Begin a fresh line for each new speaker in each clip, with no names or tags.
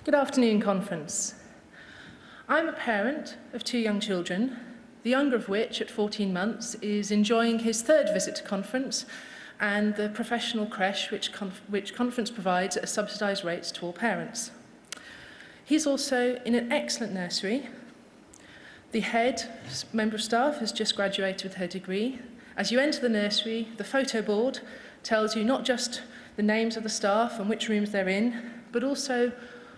Good afternoon, conference. I'm a parent of 2 young children, the younger of which, at 14 months, is enjoying his 3rd visit to conference and the professional creche which conference provides at subsidised rates to all parents. He's also in an excellent nursery. The head member of staff has just graduated with her degree. As you enter the nursery, the photo board tells you not just the names of the staff and which rooms they're in, but also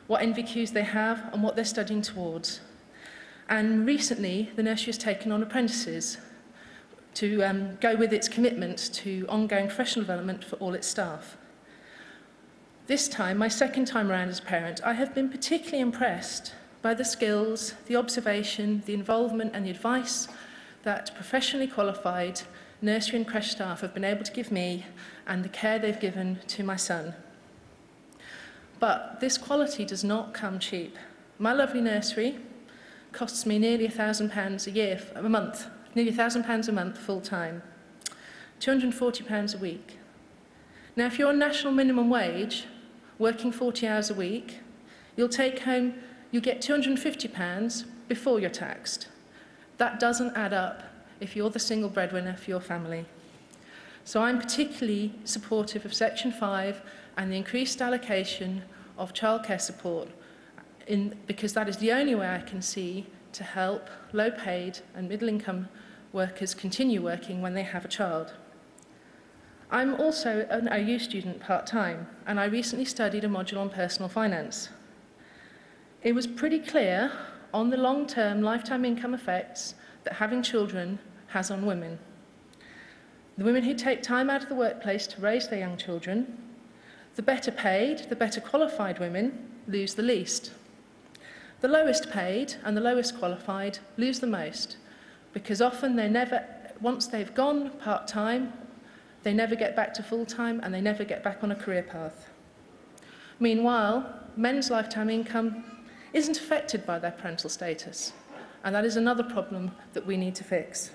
what NVQs they have and what they're studying towards. And recently, the nursery has taken on apprentices to go with its commitment to ongoing professional development for all its staff. This time, my 2nd time around as a parent, I have been particularly impressed by the skills, the observation, the involvement and the advice that professionally qualified nursery and creche staff have been able to give me and the care they've given to my son. But this quality does not come cheap. My lovely nursery costs me nearly £1,000 a month, nearly £1,000 a month full time, £240 a week. Now, if you're on national minimum wage, working 40 hours a week, you'll get £250 before you're taxed. That doesn't add up if you're the single breadwinner for your family. So I'm particularly supportive of Section 5 and the increased allocation of childcare support because that is the only way I can see to help low-paid and middle-income workers continue working when they have a child. I'm also an OU student part-time, and I recently studied a module on personal finance. It was pretty clear on the long-term lifetime income effects that having children has on women. The women who take time out of the workplace to raise their young children, the better paid, the better qualified women lose the least. The lowest paid and the lowest qualified lose the most because often once they've gone part-time, they never get back to full-time and they never get back on a career path. Meanwhile, men's lifetime income isn't affected by their parental status, and that is another problem that we need to fix.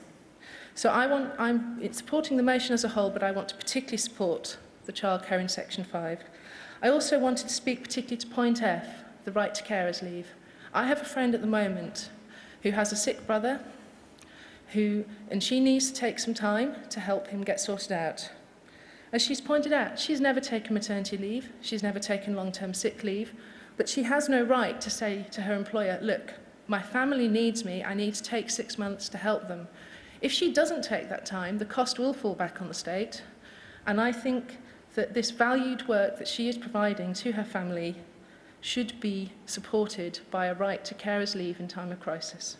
So I'm supporting the motion as a whole, but I want to particularly support the childcare in Section 5. I also wanted to speak particularly to point F, the right to carers leave. I have a friend at the moment who has a sick brother, and she needs to take some time to help him get sorted out. As she's pointed out, she's never taken maternity leave, she's never taken long-term sick leave, but she has no right to say to her employer, look, my family needs me, I need to take 6 months to help them. If she doesn't take that time, the cost will fall back on the state, and I think that this valued work that she is providing to her family should be supported by a right to carers leave in time of crisis.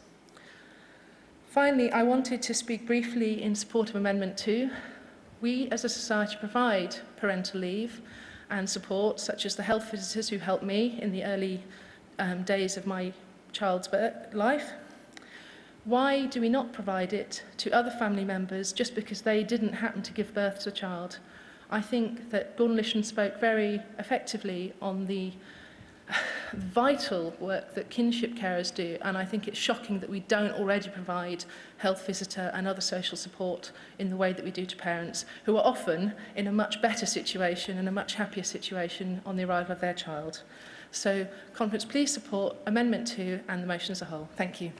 Finally, I wanted to speak briefly in support of Amendment 2. We as a society provide parental leave and support, such as the health visitors who helped me in the early days of my child's life. Why do we not provide it to other family members just because they didn't happen to give birth to a child? I think that Gordon Lishan spoke very effectively on the vital work that kinship carers do, and I think it's shocking that we don't already provide health visitor and other social support in the way that we do to parents who are often in a much better situation and a much happier situation on the arrival of their child. So, conference, please support Amendment 2 and the motion as a whole. Thank you.